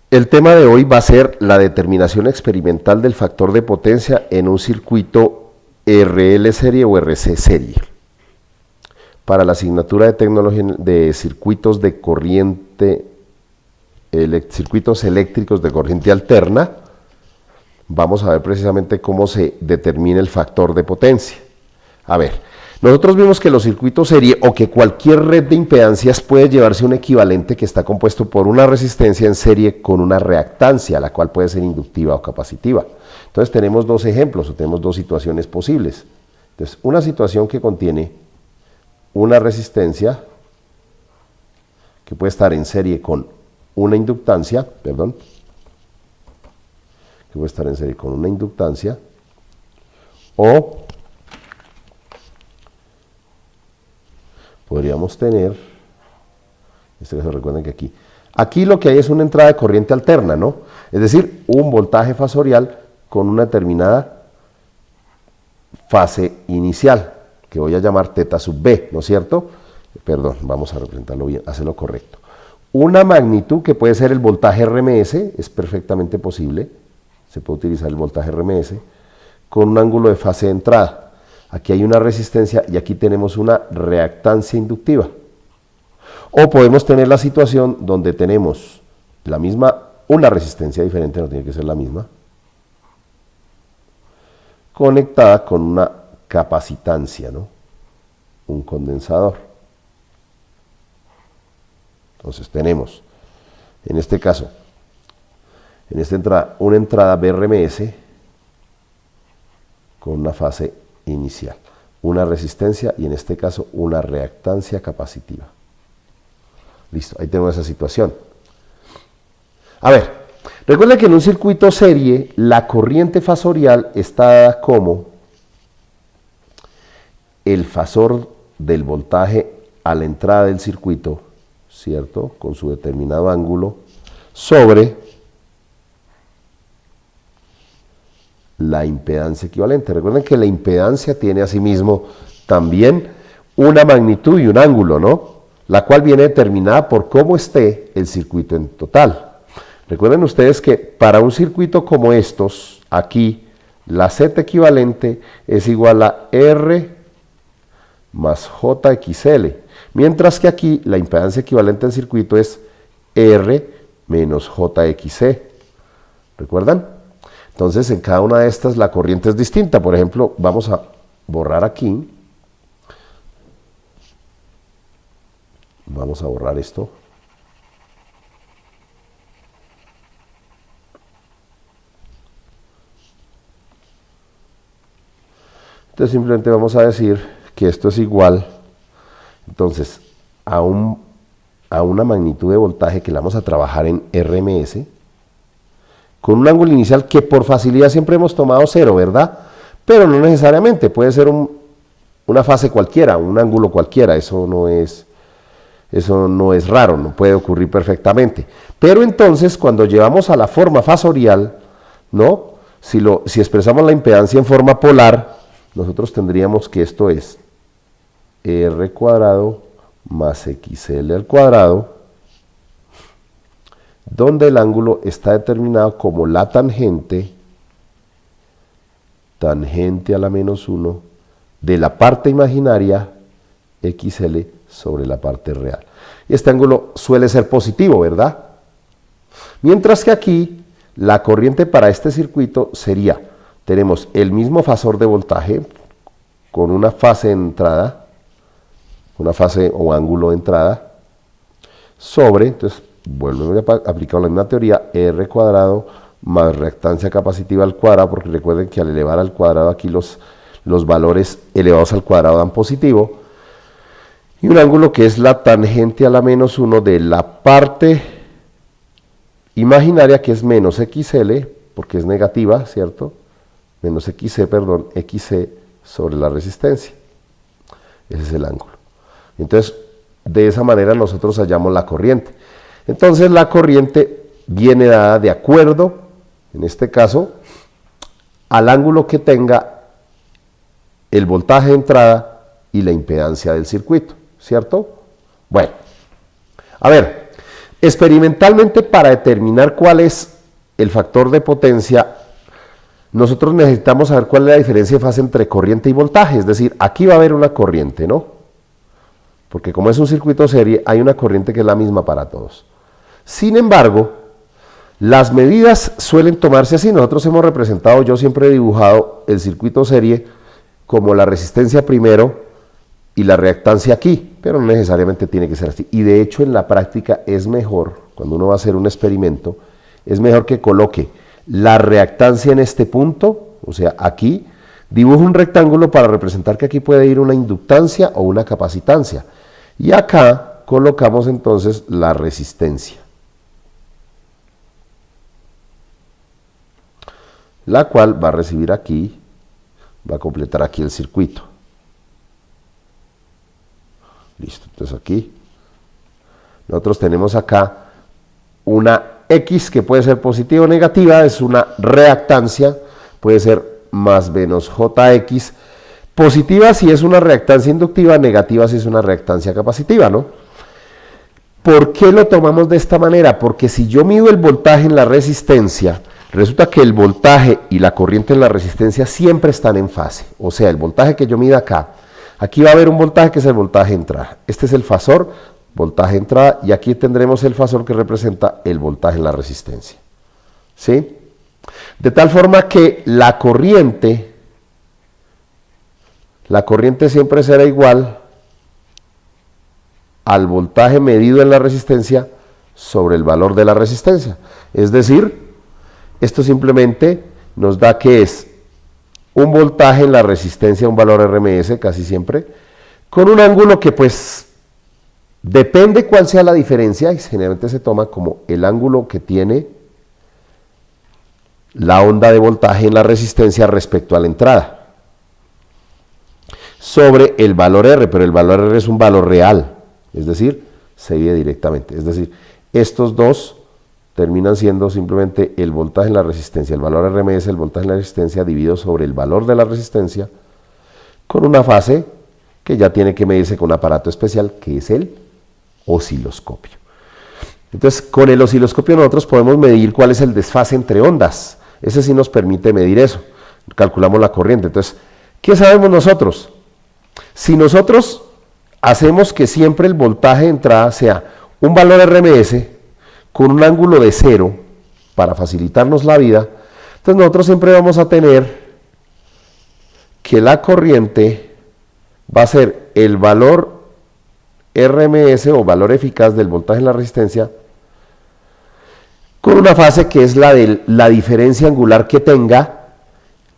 El tema de hoy va a ser la determinación experimental del factor de potencia en un circuito RL serie o RC serie. Para la asignatura de tecnología de circuitos de corriente, circuitos eléctricos de corriente alterna, vamos a ver precisamente cómo se determina el factor de potencia. A ver, nosotros vimos que los circuitos serie o que cualquier red de impedancias puede llevarse un equivalente que está compuesto por una resistencia en serie con una reactancia, la cual puede ser inductiva o capacitiva. Entonces tenemos dos ejemplos o tenemos dos situaciones posibles. Entonces, una situación que contiene una resistencia que puede estar en serie con una inductancia, que puede estar en serie con una inductancia, o podríamos tener, en este caso recuerden que aquí lo que hay es una entrada de corriente alterna, ¿no? Es decir, un voltaje fasorial con una determinada fase inicial, que voy a llamar teta sub B, ¿no es cierto? Perdón, vamos a representarlo bien, hacerlo correcto. Una magnitud que puede ser el voltaje RMS, es perfectamente posible, se puede utilizar el voltaje RMS, con un ángulo de fase de entrada. Aquí hay una resistencia y aquí tenemos una reactancia inductiva. O podemos tener la situación donde tenemos una resistencia diferente, no tiene que ser la misma, conectada con una capacitancia, ¿no? Un condensador. Entonces tenemos, en este caso, en esta entrada, una entrada BRMS con una fase inicial, una resistencia y en este caso una reactancia capacitiva. Listo, ahí tenemos esa situación. A ver, recuerden que en un circuito serie la corriente fasorial está dada como el fasor del voltaje a la entrada del circuito, ¿cierto? Con su determinado ángulo, sobre la impedancia equivalente. Recuerden que la impedancia tiene asimismo también una magnitud y un ángulo, ¿no? La cual viene determinada por cómo esté el circuito en total. Recuerden ustedes que para un circuito como estos, aquí, la Z equivalente es igual a R más JXL, mientras que aquí la impedancia equivalente al circuito es R menos JXC. ¿Recuerdan? Entonces, en cada una de estas la corriente es distinta. Por ejemplo, vamos a borrar aquí. Vamos a borrar esto. Entonces, simplemente vamos a decir que esto es igual, entonces, a una magnitud de voltaje que la vamos a trabajar en RMS, con un ángulo inicial que por facilidad siempre hemos tomado 0, ¿verdad? Pero no necesariamente, puede ser una fase cualquiera, un ángulo cualquiera, eso no es raro, no puede ocurrir perfectamente. Pero entonces, cuando llevamos a la forma fasorial, ¿no? Si expresamos la impedancia en forma polar, nosotros tendríamos que esto es R cuadrado más XL al cuadrado, donde el ángulo está determinado como la tangente a la menos 1 de la parte imaginaria XL sobre la parte real. Y este ángulo suele ser positivo, ¿verdad? Mientras que aquí la corriente para este circuito sería, tenemos el mismo fasor de voltaje con una fase de entrada, una fase o ángulo de entrada, sobre, entonces vuelvo a aplicar la misma teoría, R cuadrado más reactancia capacitiva al cuadrado, porque recuerden que al elevar al cuadrado aquí los valores elevados al cuadrado dan positivo, y un ángulo que es la tangente a la menos 1 de la parte imaginaria, que es menos XL, porque es negativa, ¿cierto? Menos XC, perdón, XC sobre la resistencia. Ese es el ángulo. Entonces, de esa manera nosotros hallamos la corriente. Entonces, la corriente viene dada de acuerdo, en este caso, al ángulo que tenga el voltaje de entrada y la impedancia del circuito, ¿cierto? Bueno, a ver, Experimentalmente, para determinar cuál es el factor de potencia, nosotros necesitamos saber cuál es la diferencia de fase entre corriente y voltaje. Es decir, aquí va a haber una corriente, ¿no? Porque como es un circuito serie, hay una corriente que es la misma para todos. Sin embargo, las medidas suelen tomarse así. Nosotros hemos representado, yo siempre he dibujado el circuito serie como la resistencia primero y la reactancia aquí, pero no necesariamente tiene que ser así. Y de hecho en la práctica es mejor, cuando uno va a hacer un experimento, es mejor que coloque la reactancia en este punto, o sea, aquí, dibujo un rectángulo para representar que aquí puede ir una inductancia o una capacitancia. Y acá colocamos entonces la resistencia, la cual va a recibir aquí, va a completar aquí el circuito. Listo, entonces aquí nosotros tenemos acá una X que puede ser positiva o negativa, es una reactancia, puede ser más menos JX, positiva si es una reactancia inductiva, negativa si es una reactancia capacitiva, ¿no? ¿Por qué lo tomamos de esta manera? Porque si yo mido el voltaje en la resistencia, resulta que el voltaje y la corriente en la resistencia siempre están en fase, o sea, el voltaje que yo mida acá, aquí va a haber un voltaje que es el voltaje de entrada. Este es el fasor, voltaje de entrada, y aquí tendremos el fasor que representa el voltaje en la resistencia. ¿Sí? De tal forma que la corriente siempre será igual al voltaje medido en la resistencia sobre el valor de la resistencia. Es decir, esto simplemente nos da que es un voltaje en la resistencia, un valor RMS casi siempre, con un ángulo que pues depende cuál sea la diferencia, y generalmente se toma como el ángulo que tiene la onda de voltaje en la resistencia respecto a la entrada, sobre el valor R, pero el valor R es un valor real, es decir, se divide directamente, es decir, estos dos terminan siendo simplemente el voltaje en la resistencia, el valor RMS, el voltaje en la resistencia dividido sobre el valor de la resistencia, con una fase que ya tiene que medirse con un aparato especial que es el osciloscopio. Entonces, con el osciloscopio nosotros podemos medir cuál es el desfase entre ondas. Ese sí nos permite medir eso. Calculamos la corriente. Entonces, ¿qué sabemos nosotros? Si nosotros hacemos que siempre el voltaje de entrada sea un valor RMS con un ángulo de 0 para facilitarnos la vida, entonces nosotros siempre vamos a tener que la corriente va a ser el valor RMS o valor eficaz del voltaje en la resistencia con una fase que es la de la diferencia angular que tenga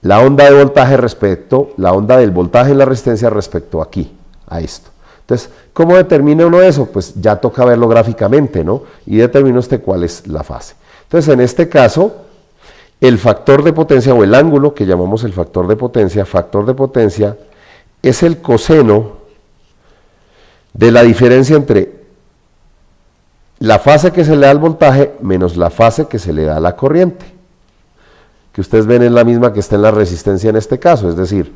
la onda de voltaje respecto, la onda del voltaje en la resistencia respecto aquí, a esto. Entonces, ¿cómo determina uno eso? Pues ya toca verlo gráficamente, ¿no? Y determina usted cuál es la fase. Entonces, en este caso, el factor de potencia o el ángulo que llamamos el factor de potencia es el coseno de la diferencia entre la fase que se le da al voltaje menos la fase que se le da a la corriente, que ustedes ven es la misma que está en la resistencia en este caso, es decir,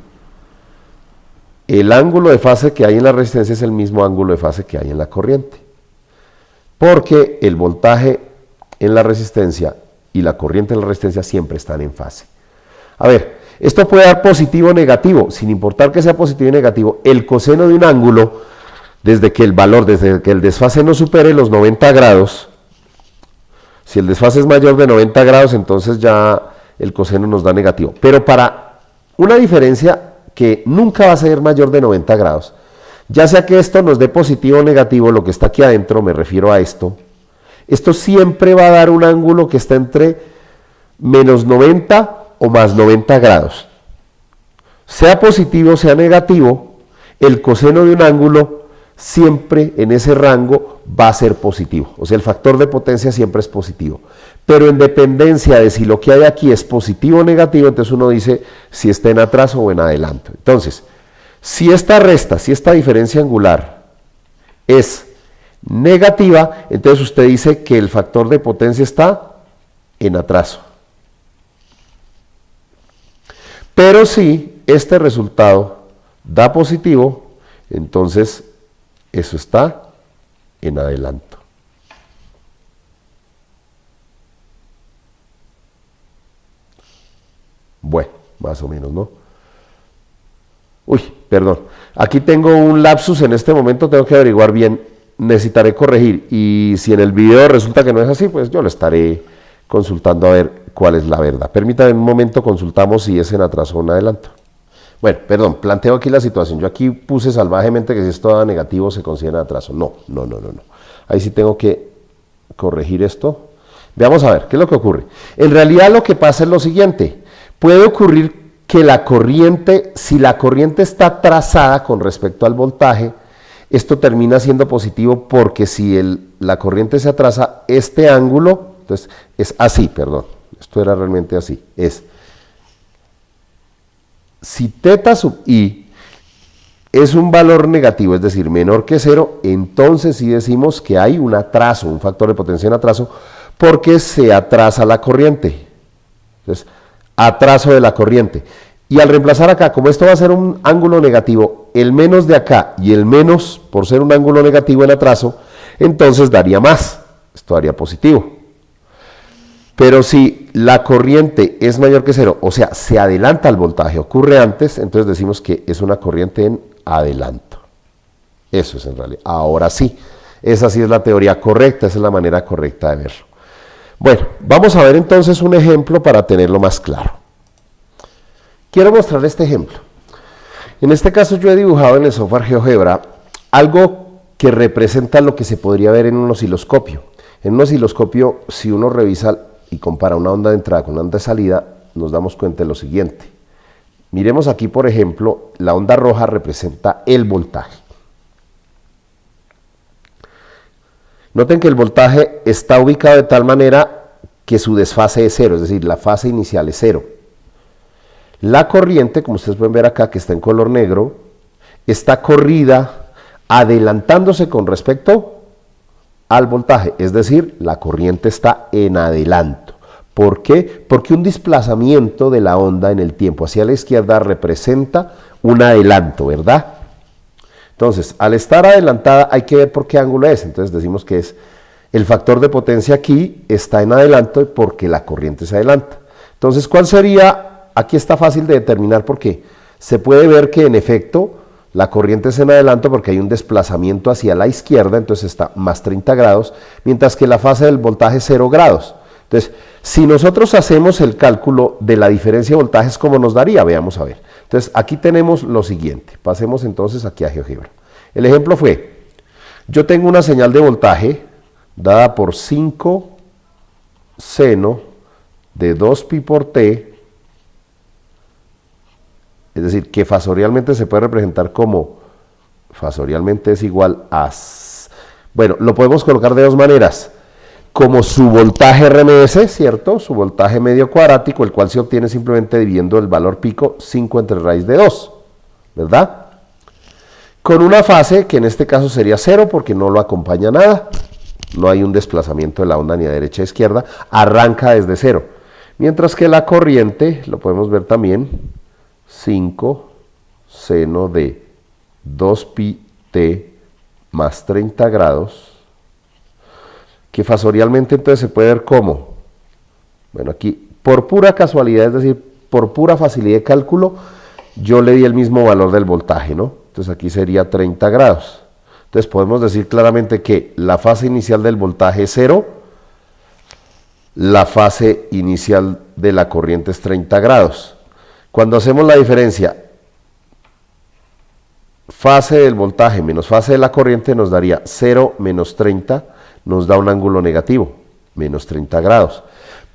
el ángulo de fase que hay en la resistencia es el mismo ángulo de fase que hay en la corriente, porque el voltaje en la resistencia y la corriente en la resistencia siempre están en fase. A ver, esto puede dar positivo o negativo, sin importar que sea positivo y negativo, el coseno de un ángulo, desde que el desfase no supere los 90 grados, si el desfase es mayor de 90 grados, entonces ya el coseno nos da negativo. Pero para una diferencia que nunca va a ser mayor de 90 grados, ya sea que esto nos dé positivo o negativo, lo que está aquí adentro, me refiero a esto siempre va a dar un ángulo que está entre menos 90 o más 90 grados. Sea positivo o sea negativo, el coseno de un ángulo siempre en ese rango va a ser positivo. O sea, el factor de potencia siempre es positivo. Pero en dependencia de si lo que hay aquí es positivo o negativo, entonces uno dice si está en atraso o en adelanto. Entonces, si esta diferencia angular es negativa, entonces usted dice que el factor de potencia está en atraso. Pero si este resultado da positivo, entonces eso está en adelanto. más o menos, ¿no? Uy, perdón, aquí tengo un lapsus en este momento, tengo que averiguar bien, necesitaré corregir, y si en el video resulta que no es así, pues yo lo estaré consultando a ver cuál es la verdad. Permítanme un momento, consultamos si es en atraso o en adelanto. Bueno, perdón, planteo aquí la situación. Yo aquí puse salvajemente que si esto da negativo se considera atraso. No. Ahí sí tengo que corregir esto. Veamos a ver, ¿qué es lo que ocurre? En realidad lo que pasa es lo siguiente. Puede ocurrir que la corriente, si la corriente está trazada con respecto al voltaje, esto termina siendo positivo porque si la corriente se atrasa, este ángulo, entonces es así, perdón, esto era realmente así, es si θ sub i es un valor negativo, es decir, menor que 0, entonces sí decimos que hay un atraso, un factor de potencia en atraso, porque se atrasa la corriente. Entonces, atraso de la corriente. Y al reemplazar acá, como esto va a ser un ángulo negativo, el menos de acá y el menos, por ser un ángulo negativo en atraso, entonces daría más. Esto daría positivo. Pero si la corriente es mayor que 0, o sea, se adelanta el voltaje, ocurre antes, entonces decimos que es una corriente en adelanto. Eso es en realidad. Ahora sí, esa sí es la teoría correcta, esa es la manera correcta de verlo. Bueno, vamos a ver entonces un ejemplo para tenerlo más claro. Quiero mostrar este ejemplo. En este caso yo he dibujado en el software GeoGebra algo que representa lo que se podría ver en un osciloscopio. En un osciloscopio, si uno revisa y compara una onda de entrada con una onda de salida, nos damos cuenta de lo siguiente. Miremos aquí, por ejemplo, la onda roja representa el voltaje. Noten que el voltaje está ubicado de tal manera que su desfase es 0, es decir, la fase inicial es 0. La corriente, como ustedes pueden ver acá, que está en color negro, está corrida adelantándose con respecto al voltaje, es decir, la corriente está en adelanto. ¿Por qué? Porque un desplazamiento de la onda en el tiempo hacia la izquierda representa un adelanto, ¿verdad? Entonces, al estar adelantada hay que ver por qué ángulo es. Entonces decimos que es el factor de potencia aquí está en adelanto porque la corriente se adelanta. Entonces, ¿cuál sería? Aquí está fácil de determinar porque se puede ver que en efecto la corriente es en adelanto porque hay un desplazamiento hacia la izquierda, entonces está más 30 grados, mientras que la fase del voltaje es 0 grados. Entonces, si nosotros hacemos el cálculo de la diferencia de voltajes, ¿cómo nos daría? Veamos a ver. Entonces, aquí tenemos lo siguiente. Pasemos entonces aquí a GeoGebra. El ejemplo fue, yo tengo una señal de voltaje dada por 5 seno de 2pi por t, es decir, que fasorialmente se puede representar como, fasorialmente es igual a, bueno, lo podemos colocar de dos maneras, como su voltaje RMS, ¿cierto? Su voltaje medio cuadrático, el cual se obtiene simplemente dividiendo el valor pico 5 entre raíz de 2, ¿verdad? Con una fase que en este caso sería 0 porque no lo acompaña nada, no hay un desplazamiento de la onda ni a derecha ni a izquierda, arranca desde 0. Mientras que la corriente, lo podemos ver también, 5 seno de 2pi t más 30 grados, que fasorialmente entonces se puede ver como, bueno, aquí por pura casualidad, es decir, por pura facilidad de cálculo, yo le di el mismo valor del voltaje, ¿no? Entonces aquí sería 30 grados. Entonces podemos decir claramente que la fase inicial del voltaje es 0, la fase inicial de la corriente es 30 grados. Cuando hacemos la diferencia, fase del voltaje menos fase de la corriente nos daría 0 menos 30, nos da un ángulo negativo, menos 30 grados.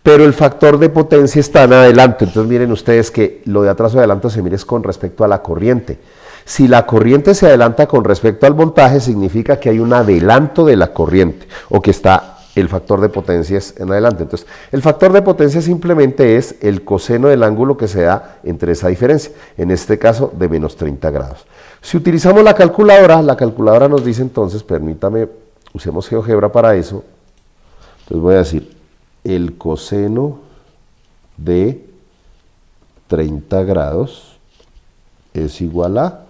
Pero el factor de potencia está en adelante, entonces miren ustedes que lo de atraso y adelanto se mire con respecto a la corriente. Si la corriente se adelanta con respecto al voltaje, significa que hay un adelanto de la corriente, o que está el factor de potencia en adelante. Entonces, el factor de potencia simplemente es el coseno del ángulo que se da entre esa diferencia, en este caso de menos 30 grados. Si utilizamos la calculadora nos dice entonces, permítame, usemos GeoGebra para eso, entonces voy a decir, el coseno de 30 grados es igual a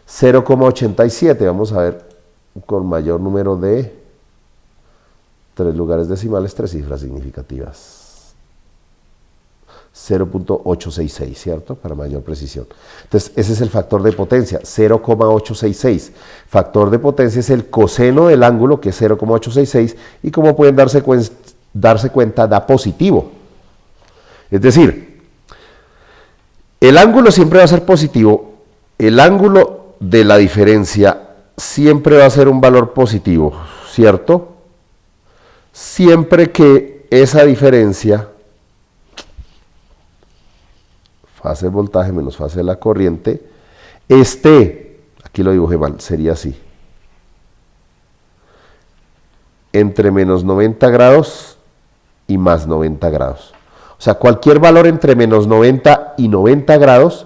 0,87, vamos a ver con mayor número de 3 lugares decimales, 3 cifras significativas. 0.866, ¿cierto? Para mayor precisión. Entonces, ese es el factor de potencia, 0.866. Factor de potencia es el coseno del ángulo, que es 0.866, y como pueden darse cuenta, da positivo. Es decir, el ángulo siempre va a ser positivo, el ángulo de la diferencia siempre va a ser un valor positivo, ¿cierto? Siempre que esa diferencia, fase del voltaje menos fase de la corriente, esté, aquí lo dibujé mal, sería así, entre menos 90 grados y más 90 grados. O sea, cualquier valor entre menos 90 y 90 grados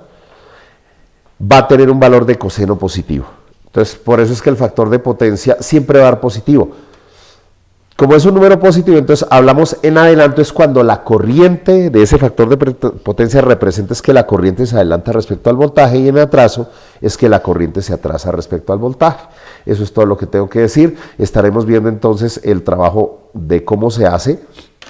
va a tener un valor de coseno positivo. Entonces, por eso es que el factor de potencia siempre va a dar positivo. Como es un número positivo, entonces hablamos en adelanto, es cuando la corriente de ese factor de potencia representa es que la corriente se adelanta respecto al voltaje, y en atraso es que la corriente se atrasa respecto al voltaje. Eso es todo lo que tengo que decir. Estaremos viendo entonces el trabajo de cómo se hace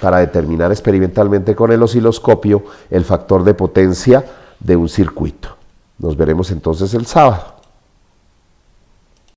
para determinar experimentalmente con el osciloscopio el factor de potencia de un circuito. Nos veremos entonces el sábado.